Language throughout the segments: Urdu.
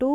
2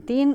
3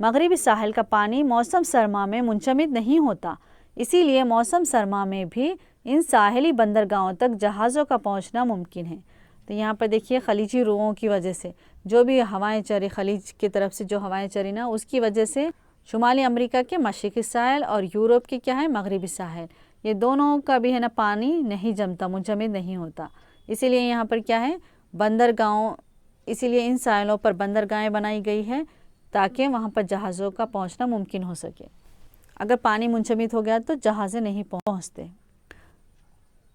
مغربی ساحل کا پانی موسم سرما میں منجمد نہیں ہوتا، اسی لیے موسم سرما میں بھی ان ساحلی بندرگاہوں تک جہازوں کا پہنچنا ممکن ہے۔ تو یہاں پر دیکھیے خلیجی روؤں کی وجہ سے جو بھی ہوائیں چلی، خلیج کی طرف سے جو ہوائیں چلی نا، اس کی وجہ سے شمالی امریکہ کے مشرقی ساحل اور یورپ کے کیا ہے مغربی ساحل، یہ دونوں کا بھی ہے نا پانی نہیں جمتا، منجمد نہیں ہوتا، اسی لیے یہاں پر کیا ہے بندرگاہوں، اسی لیے ان ساحلوں پر بندرگاہیں بنائی گئی ہے تاکہ وہاں پر جہازوں کا پہنچنا ممکن ہو سکے۔ اگر پانی منجمد ہو گیا تو جہازیں نہیں پہنچتے۔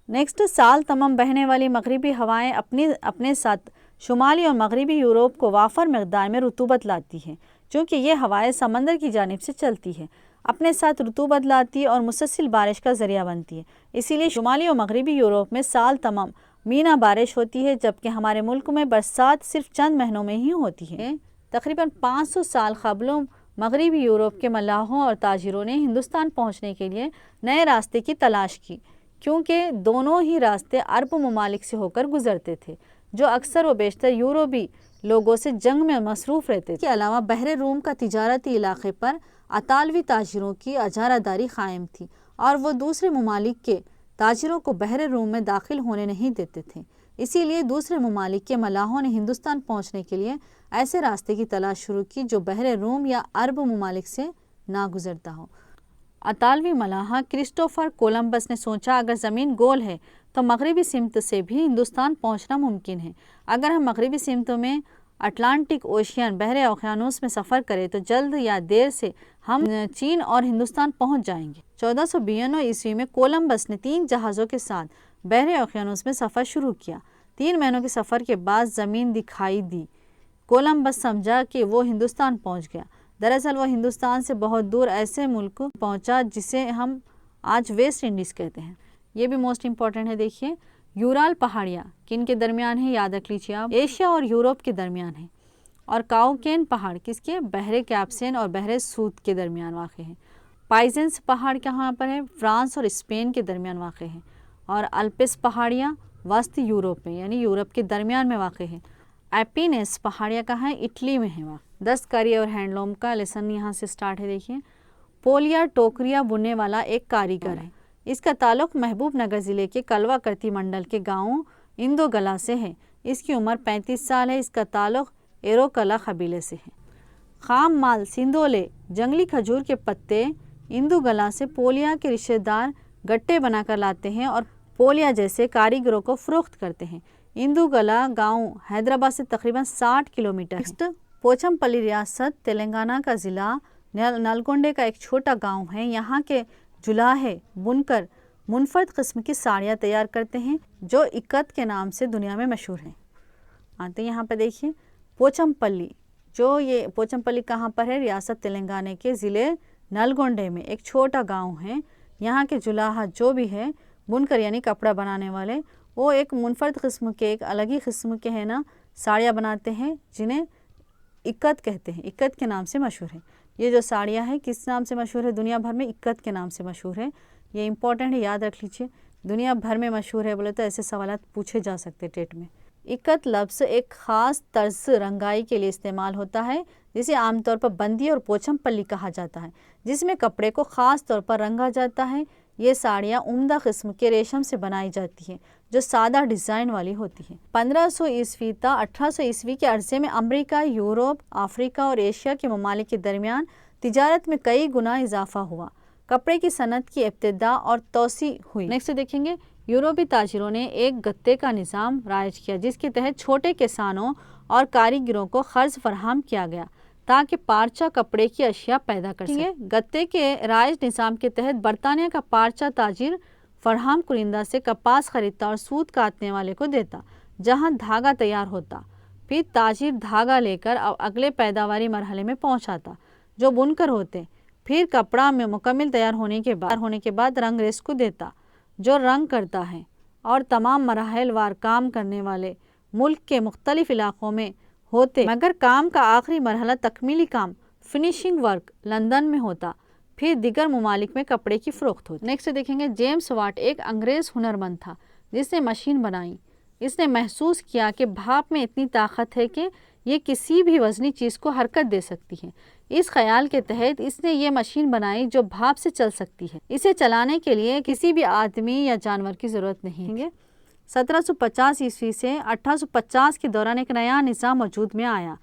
نیکسٹ، سال تمام بہنے والی مغربی ہوائیں اپنے ساتھ شمالی اور مغربی یورپ کو وافر مقدار میں رطوبت لاتی ہیں، چونکہ یہ ہوائیں سمندر کی جانب سے چلتی ہیں، اپنے ساتھ رطوبت لاتی اور مسلسل بارش کا ذریعہ بنتی ہے، اسی لیے شمالی اور مغربی یورپ میں سال تمام مینا بارش ہوتی ہے، جبکہ ہمارے ملک میں برسات صرف چند مہینوں میں ہی ہوتی ہے۔ تقریباً 500 سال قبل مغربی یورپ کے ملاحوں اور تاجروں نے ہندوستان پہنچنے کے لیے نئے راستے کی تلاش کی، کیونکہ دونوں ہی راستے عرب ممالک سے ہو کر گزرتے تھے، جو اکثر و بیشتر یورپی لوگوں سے جنگ میں مصروف رہتے تھے۔ اس کے علاوہ بحر روم کا تجارتی علاقے پر اطالوی تاجروں کی اجارہ داری قائم تھی، اور وہ دوسرے ممالک کے تاجروں کو بحر روم میں داخل ہونے نہیں دیتے تھے، اسی لیے دوسرے ممالک کے ملاحوں نے ہندوستان پہنچنے کے لیے ایسے راستے کی تلاش شروع کی جو بحر روم یا عرب ممالک سے نہ گزرتا ہو۔ اطالوی ملاح کرسٹوفر کولمبس نے سوچا اگر زمین گول ہے تو مغربی سمت سے بھی ہندوستان پہنچنا ممکن ہے، اگر ہم مغربی سمت میں اٹلانٹک اوشین بحر اوقیانوس میں سفر کریں تو جلد یا دیر سے ہم چین اور ہندوستان پہنچ جائیں گے۔ 1492 عیسوی میں کولمبس نے 3 جہازوں کے ساتھ بحر اوقیانوس میں سفر شروع کیا۔ 3 مہینوں کے سفر کے بعد زمین دکھائی دی، کولمبس سمجھا کہ وہ ہندوستان پہنچ گیا۔ دراصل وہ ہندوستان سے بہت دور ایسے ملک پہنچا جسے ہم آج ویسٹ انڈیز کہتے ہیں۔ یہ بھی موسٹ امپورٹنٹ ہے، دیکھیے یورال پہاڑیاں کن کے درمیان ہیں، یاد رکھ لیجیے آپ، ایشیا اور یورپ کے درمیان ہیں، اور کاؤکین پہاڑ کس کے، بحر کیپسین اور بحر سود کے درمیان واقع ہے۔ پائزنس پہاڑ کہاں پر ہے، فرانس اور اسپین کے درمیان واقع ہے، اور الپس پہاڑیاں وسط یورپ میں یعنی یورپ کے درمیان میں واقع ہے۔ ایپینیس پہاڑیاں کہاں ہیں، اٹلی میں ہیں۔ دستکاری اور ہینڈلوم کا لیسن یہاں سے سٹارٹ ہے، دیکھیے پولیا ٹوکریاں بننے والا ایک کاریگر ہے، اس کا تعلق محبوب نگر ضلع کے کلوا کرتی منڈل کے گاؤں اندو گلا سے ہے، اس کی عمر 35 سال ہے، اس کا تعلق ایروکلا قبیلے سے ہے۔ خام مال سندولے جنگلی کھجور کے پتے اندو گلا سے پولیا کے رشتہ دار گٹے بنا کر لاتے ہیں اور پولیا جیسے کاریگروں کو فروخت کرتے ہیں۔ اندو گلا گاؤں حیدرآباد سے تقریباً 60 کلومیٹر ہے۔ پوچم پلی ریاست تلنگانہ کا ضلع نلگونڈے کا ایک چھوٹا گاؤں ہے، یہاں کے جولاہے بنکر منفرد قسم کی ساڑیاں تیار کرتے ہیں جو اکت کے نام سے دنیا میں مشہور ہیں۔ تو یہاں پہ دیکھیے پوچم پلی، جو یہ پوچم پلی کہاں پر ہے، ریاست تلنگانہ کے ضلع نلگونڈے میں ایک چھوٹا گاؤں ہے، یہاں کے جولاہا جو بھی ہے بنکر یعنی کپڑا بنانے والے، وہ ایک منفرد قسم کے ایک الگ ہی قسم کے ہے نا ساڑیاں بناتے ہیں جنہیں اکت کہتے ہیں، اکت کے نام سے مشہور ہے۔ یہ جو ساڑیاں ہیں کس نام سے مشہور ہے، دنیا بھر میں اکت کے نام سے مشہور ہے، یہ امپورٹنٹ ہے، یاد رکھ لیجیے، دنیا بھر میں مشہور ہے بولے تو ایسے سوالات پوچھے جا سکتے ٹیٹ میں۔ اکت لفظ ایک خاص طرز رنگائی کے لیے استعمال ہوتا ہے جسے عام طور پر بندی اور پوچم پلی کہا جاتا ہے، جس میں کپڑے کو خاص طور پر رنگا جاتا ہے۔ یہ ساڑیاں عمدہ قسم کے ریشم سے بنائی جاتی ہیں جو سادہ ڈیزائن والی ہوتی ہیں۔ 1500 عیسوی تا 1800 عیسوی کے عرصے میں امریکہ، یورپ، افریقہ اور ایشیا کے ممالک کے درمیان تجارت میں کئی گنا اضافہ ہوا، کپڑے کی صنعت کی ابتدا اور توسیع ہوئی۔ نیکسٹ دیکھیں گے، یورپی تاجروں نے ایک گتے کا نظام رائج کیا جس کے تحت چھوٹے کسانوں اور کاریگروں کو قرض فراہم کیا گیا تاکہ پارچہ کپڑے کی اشیاء پیدا کر سکیں۔ گتے کے رائج نظام کے تحت برطانیہ کا پارچہ تاجر فراہم کنندہ سے کپاس خریدتا اور سوت کاٹنے والے کو دیتا، جہاں دھاگا تیار ہوتا، پھر تاجر دھاگا لے کر اگلے پیداواری مرحلے میں پہنچاتا جو بنکر ہوتے، پھر کپڑا میں مکمل تیار ہونے کے بعد رنگ ریس کو دیتا جو رنگ کرتا ہے، اور تمام مراحل وار کام کرنے والے ملک کے مختلف علاقوں میں ہوتے، مگر کام کا آخری مرحلہ تکمیلی کام فنیشنگ ورک لندن میں ہوتا، پھر دیگر ممالک میں کپڑے کی فروخت ہوتی۔ نیکسٹ دیکھیں گے، جیمس واٹ ایک انگریز ہنرمند تھا جس نے مشین بنائی۔ اس نے محسوس کیا کہ بھاپ میں اتنی طاقت ہے کہ یہ کسی بھی وزنی چیز کو حرکت دے سکتی ہے، اس خیال کے تحت اس نے یہ مشین بنائی جو بھاپ سے چل سکتی ہے۔ اسے چلانے کے لیے کسی بھی آدمی یا جانور کی ضرورت نہیں ہے۔ 1750 عیسوی سے 1850 کے دوران ایک نیا نظام وجود میں آیا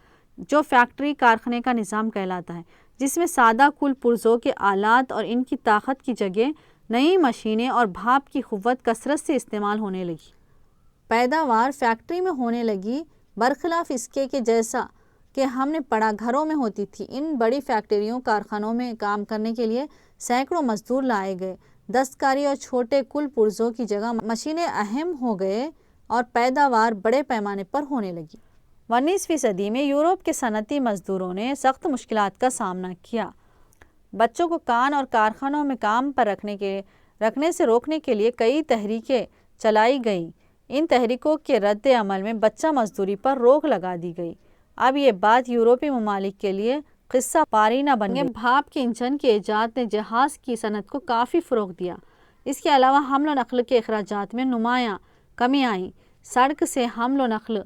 جو فیکٹری کارخانے کا نظام کہلاتا ہے، جس میں سادہ کل پرزوں کے آلات اور ان کی طاقت کی جگہ نئی مشینیں اور بھاپ کی قوت کثرت سے استعمال ہونے لگی۔ پیداوار فیکٹری میں ہونے لگی، برخلاف اس کے جیسا کہ ہم نے پڑھا گھروں میں ہوتی تھی۔ ان بڑی فیکٹریوں کارخانوں میں کام کرنے کے لیے سینکڑوں مزدور لائے گئے۔ دستکاری اور چھوٹے کل پرزوں کی جگہ مشینیں اہم ہو گئے اور پیداوار بڑے پیمانے پر ہونے لگی۔ 19ویں صدی میں یورپ کے صنعتی مزدوروں نے سخت مشکلات کا سامنا کیا۔ بچوں کو کان اور کارخانوں میں کام پر رکھنے سے روکنے کے لیے کئی تحریکیں چلائی گئیں۔ ان تحریکوں کے رد عمل میں بچہ مزدوری پر روک لگا دی گئی۔ اب یہ بات یورپی ممالک کے لیے قصہ پاری نہ بن گئی۔ بھاپ کے انجن کے ایجاد نے جہاز کی صنعت کو کافی فروغ دیا۔ اس کے علاوہ حمل و نقل کے اخراجات میں نمایاں کمی آئی۔ سڑک سے حمل و نقل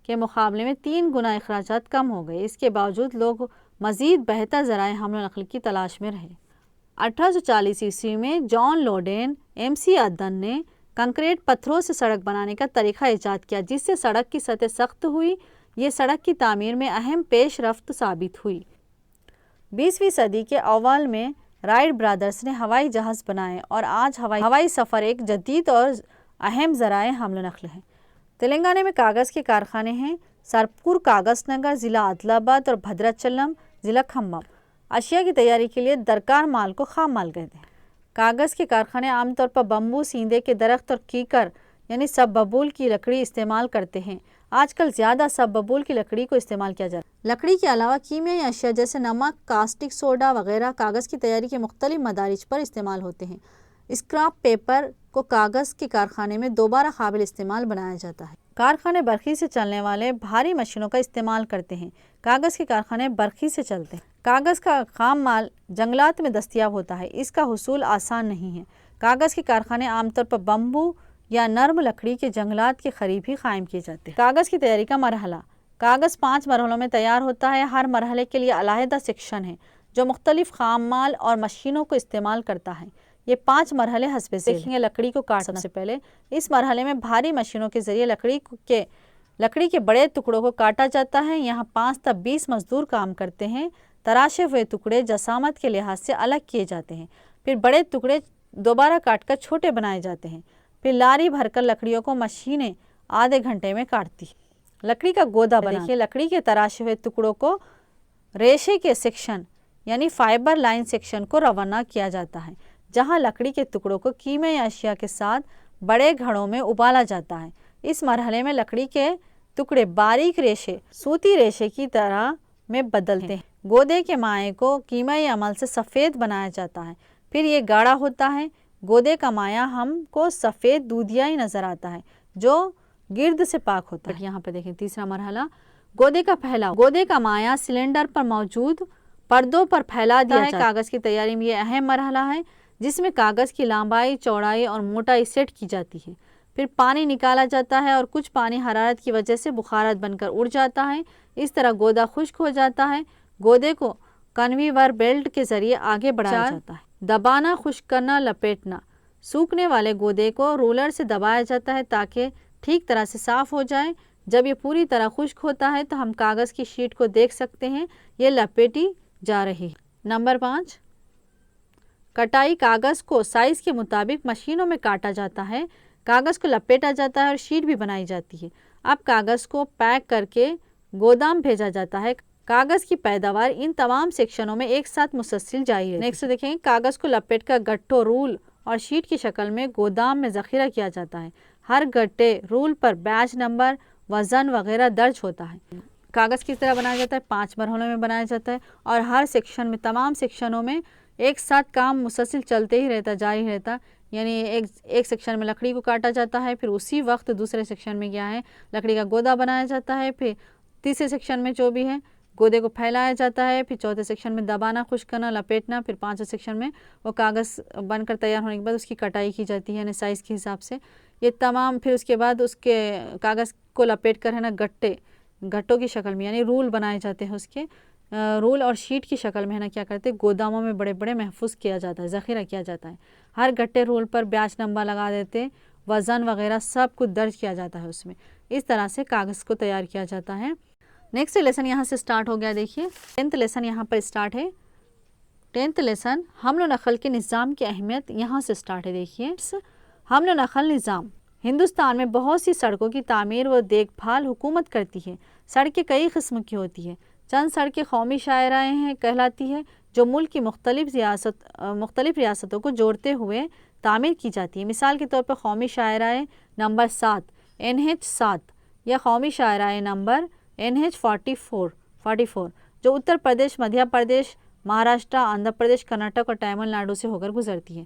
کے مقابلے میں 3 گنا اخراجات کم ہو گئے۔ اس کے باوجود لوگ مزید بہتر ذرائع حمل و نقل کی تلاش میں رہے۔ 1840 عیسوی میں جان لوڈین MC عدن نے کنکریٹ پتھروں سے سڑک بنانے کا طریقہ ایجاد کیا، جس سے سڑک کی سطح سخت ہوئی۔ یہ سڑک کی تعمیر میں اہم پیش رفت ثابت ہوئی۔ 20ویں صدی کے اوائل میں رائٹ برادرز نے ہوائی جہاز بنائے اور آج ہوائی سفر ایک جدید اور اہم ذرائع حمل و نقل ہے۔ تلنگانہ میں کاغذ کے کارخانے ہیں۔ سرپور کاغذ نگر ضلع عادل آباد اور بھدراچلم ضلع کھمم۔ اشیاء کی تیاری کے لیے درکار مال کو خام مال کہتے ہیں۔ کاغذ کے کارخانے عام طور پر بمبو، سیندے کے درخت اور کیکر یعنی سب ببول کی لکڑی استعمال کرتے ہیں۔ آج کل زیادہ سب ببول کی لکڑی کو استعمال کیا جاتا ہے۔ لکڑی کے علاوہ کیمیائی اشیاء جیسے نمک، کاسٹک سوڈا وغیرہ کاغذ کی تیاری کے مختلف مدارج پر استعمال ہوتے ہیں۔ اسکراپ پیپر کو کاغذ کے کارخانے میں دوبارہ قابل استعمال بنایا جاتا ہے۔ کارخانے برقی سے چلنے والے بھاری مشینوں کا استعمال کرتے ہیں۔ کاغذ کے کارخانے برقی سے چلتے ہیں۔ کاغذ کا خام مال جنگلات میں دستیاب ہوتا ہے۔ اس کا حصول آسان نہیں ہے۔ کاغذ کے کارخانے عام طور پر بمبو یا نرم لکڑی کے جنگلات کے قریب ہی قائم کیے جاتے ہیں۔ کاغذ کی تیاری کا مرحلہ۔ کاغذ 5 مرحلوں میں تیار ہوتا ہے۔ ہر مرحلے کے لیے علیحدہ سیکشن ہے جو مختلف خام مال اور مشینوں کو استعمال کرتا ہے۔ یہ 5 مرحلے حسب ذیل ہیں۔ لکڑی کو کاٹنا سے پہلے اس مرحلے میں بھاری مشینوں کے ذریعے لکڑی کے بڑے ٹکڑوں کو کاٹا جاتا ہے۔ یہاں 5 تا 20 مزدور کام کرتے ہیں۔ تراشے ہوئے ٹکڑے جسامت کے لحاظ سے الگ کیے جاتے ہیں۔ پھر بڑے ٹکڑے دوبارہ کاٹ کر چھوٹے بنائے جاتے ہیں۔ پھر لاری بھر کر لکڑیوں کو مشینیں آدھے گھنٹے میں کاٹتی ہیں۔ لکڑی کا گودا بناتے ہیں۔ لکڑی کے تراشے ہوئے ٹکڑوں کو ریشے کے سیکشن یعنی فائبر لائن سیکشن کو روانہ کیا جاتا ہے، جہاں لکڑی کے ٹکڑوں کو کیمیائی اشیاء کے ساتھ بڑے گھڑوں میں ابالا جاتا ہے۔ اس مرحلے میں لکڑی کے ٹکڑے باریک ریشے سوتی ریشے کی طرح میں بدلتے ہیں۔ گودے کے مائع کو کیمیائی عمل سے سفید بنایا جاتا ہے، پھر یہ گاڑھا ہوتا ہے۔ گودے کا مائع ہم کو سفید دودھیائی نظر آتا ہے جو گرد سے پاک ہوتا ہے۔ یہاں پہ دیکھیں تیسرا مرحلہ گودے کا پھیلاؤ۔ گودے کا مائع سلنڈر پر موجود پردوں پر پھیلا دیا جاتا ہے۔ کاغذ کی تیاری میں یہ اہم مرحلہ ہے جس میں کاغذ کی لمبائی، چوڑائی اور موٹائی سیٹ کی جاتی ہے۔ پھر پانی نکالا جاتا ہے اور کچھ پانی حرارت کی وجہ سے بخارات بن کر اڑ جاتا ہے۔ اس طرح گودا خشک ہو جاتا ہے۔ گودے کو کنویور بیلٹ کے ذریعے آگے بڑھایا جاتا ہے۔ دبانا، خشک کرنا، لپیٹنا۔ سوکھنے والے گودے کو رولر سے دبایا جاتا ہے تاکہ ٹھیک طرح سے صاف ہو جائے۔ جب یہ پوری طرح خشک ہوتا ہے تو ہم کاغذ کی شیٹ کو دیکھ سکتے ہیں، یہ لپیٹی جا رہی ہے۔ نمبر 5، کٹائی۔ کاغذ کو سائز کے مطابق مشینوں میں کاٹا جاتا ہے۔ کاغذ کو لپیٹا جاتا ہے اور شیٹ بھی بنائی جاتی ہے۔ اب کاغذ کو پیک کر کے گودام بھیجا جاتا ہے۔ کاغذ کی پیداوار ان تمام سیکشنوں میں ایک ساتھ مسلسل جاری ہے۔ نیکسٹ دیکھیں، کاغذ کو لپیٹ کر گٹھوں، رول اور شیٹ کی شکل میں گودام میں ذخیرہ کیا جاتا ہے۔ ہر گٹے، رول پر بیچ نمبر، وزن وغیرہ درج ہوتا ہے۔ کاغذ کس طرح بنایا جاتا ہے؟ 5 مرحلوں میں بنایا جاتا ہے اور ہر سیکشن میں تمام سیکشنوں میں ایک ساتھ کام مسلسل چلتے ہی رہتا، جاری رہتا۔ یعنی ایک سیکشن میں لکڑی کو کاٹا جاتا ہے، پھر اسی وقت دوسرے سیکشن میں کیا ہے، لکڑی کا گودا بنایا جاتا ہے، پھر تیسرے سیکشن میں جو بھی ہے گودے کو پھیلایا جاتا ہے، پھر چوتھے سیکشن میں دبانا، خشک کرنا، لپیٹنا، پھر 5ویں سیکشن میں وہ کاغذ بن کر تیار ہونے کے بعد اس کی کٹائی کی جاتی ہے یعنی سائز کے حساب سے۔ یہ تمام پھر اس کے بعد اس کے کاغذ کو لپیٹ کر ہے نا گٹوں کی شکل میں یعنی رول بنائے جاتے ہیں اس کے، رول اور شیٹ کی شکل میں ہے نا کیا کرتے ہیں، گوداموں میں بڑے بڑے محفوظ کیا جاتا ہے، ذخیرہ کیا جاتا ہے. ہر گٹے رول پر بیاج نمبر لگا دیتے، وزن وغیرہ سب کچھ درج کیا جاتا ہے اس میں. اس طرح سے کاغذ کو تیار کیا جاتا ہے. نیکسٹ لیسن یہاں سے سٹارٹ ہو گیا. دیکھیے 10th لیسن یہاں پر سٹارٹ ہے. 10th لیسن حمل و نقل کے نظام کی اہمیت یہاں سے سٹارٹ ہے. دیکھیے حمل و نقل نظام. ہندوستان میں بہت سی سڑکوں کی تعمیر و دیکھ بھال حکومت کرتی ہے. سڑکیں کئی قسم کی ہوتی ہیں. چند سڑکیں قومی شاہراہیں ہیں کہلاتی ہے جو ملک کی مختلف ریاستوں کو جوڑتے ہوئے تعمیر کی جاتی ہے. مثال کے طور پر قومی شاہراہ نمبر 7 NH7 یا قومی شاہراہ نمبر NH44 جو اتر پردیش، مدھیہ پردیش، مہاراشٹر، آندھرا پردیش، کرناٹک اور تمل ناڈو سے ہو کر گزرتی ہے.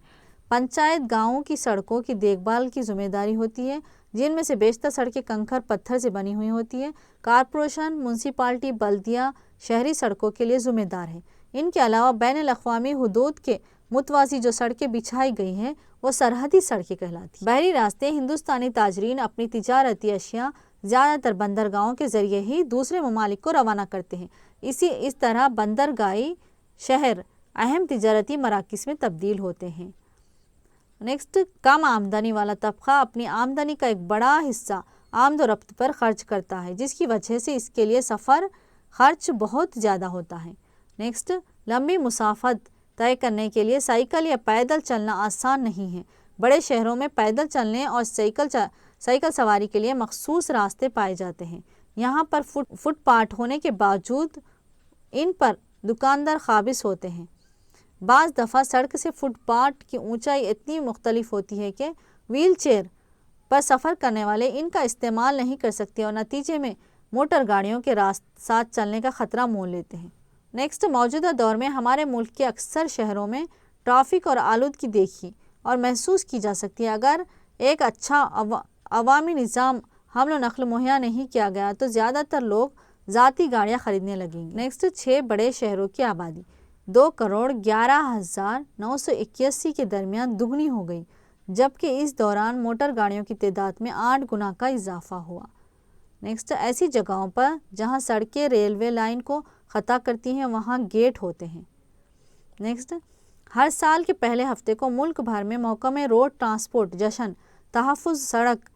پنچایت گاؤں کی سڑکوں کی دیکھ بھال کی ذمہ داری ہوتی ہے جن میں سے بیشتر سڑکیں کنکر پتھر سے بنی ہوئی ہوتی ہے. کارپوریشن، میونسپلٹی، بلدیہ شہری سڑکوں کے لیے ذمہ دار ہے. ان کے علاوہ بین الاقوامی حدود کے متوازی جو سڑکیں بچھائی گئی ہیں وہ سرحدی سڑکیں کہلاتی ہیں. بحری راستے. ہندوستانی تاجرین اپنی تجارتی اشیاء زیادہ تر بندرگاہوں کے ذریعے ہی دوسرے ممالک کو روانہ کرتے ہیں. اس طرح بندرگاہی شہر اہم تجارتی مراکز میں تبدیل ہوتے ہیں. نیکسٹ، کم آمدنی والا طبقہ اپنی آمدنی کا ایک بڑا حصہ آمد و رفت پر خرچ کرتا ہے جس کی وجہ سے اس کے لیے سفر خرچ بہت زیادہ ہوتا ہے. نیکسٹ، لمبی مسافت طے کرنے کے لیے سائیکل یا پیدل چلنا آسان نہیں ہے. بڑے شہروں میں پیدل چلنے اور سائیکل سواری کے لیے مخصوص راستے پائے جاتے ہیں. یہاں پر فٹ پاتھ ہونے کے باوجود ان پر دکاندار قابض ہوتے ہیں. بعض دفعہ سڑک سے فٹ پاتھ کی اونچائی اتنی مختلف ہوتی ہے کہ وہیل چیئر پر سفر کرنے والے ان کا استعمال نہیں کر سکتے اور نتیجے میں موٹر گاڑیوں کے ساتھ چلنے کا خطرہ مول لیتے ہیں. نیکسٹ، موجودہ دور میں ہمارے ملک کے اکثر شہروں میں ٹریفک اور آلودگی دیکھی اور محسوس کی جا سکتی ہے. اگر ایک اچھا عوامی نظام حمل و نقل مہیا نہیں کیا گیا تو زیادہ تر لوگ ذاتی گاڑیاں خریدنے لگیں گے. نیکسٹ، 6 بڑے شہروں کی آبادی 2,11,981 کے درمیان دگنی ہو گئی جبکہ اس دوران موٹر گاڑیوں کی تعداد میں 8 گنا کا اضافہ ہوا. نیکسٹ، ایسی جگہوں پر جہاں سڑکیں ریلوے لائن کو قطع کرتی ہیں وہاں گیٹ ہوتے ہیں. نیکسٹ، ہر سال کے پہلے ہفتے کو ملک بھر میں محکمہ روڈ ٹرانسپورٹ جشن تحفظ سڑک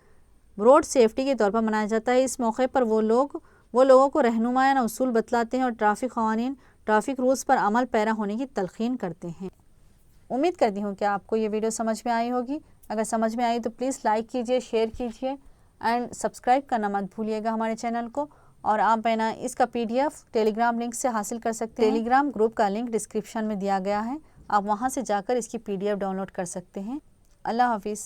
روڈ سیفٹی کے طور پر منایا جاتا ہے. اس موقع پر وہ لوگوں کو رہنمایانہ اصول بتلاتے ہیں اور ٹریفک قوانین، ٹریفک رولز پر عمل پیرا ہونے کی تلقین کرتے ہیں. امید کرتی ہوں کہ آپ کو یہ ویڈیو سمجھ میں آئی ہوگی. اگر سمجھ میں آئی تو پلیز لائک کیجئے، شیئر کیجئے اینڈ سبسکرائب کرنا مت بھولیے گا ہمارے چینل کو. اور آپ اس کا PDF ٹیلی گرام لنک سے حاصل کر سکتے ہیں. ٹیلی گرام گروپ کا لنک ڈسکرپشن میں دیا گیا ہے، آپ وہاں سے جا کر اس کی PDF ڈاؤن لوڈ کر سکتے ہیں. اللہ حافظ.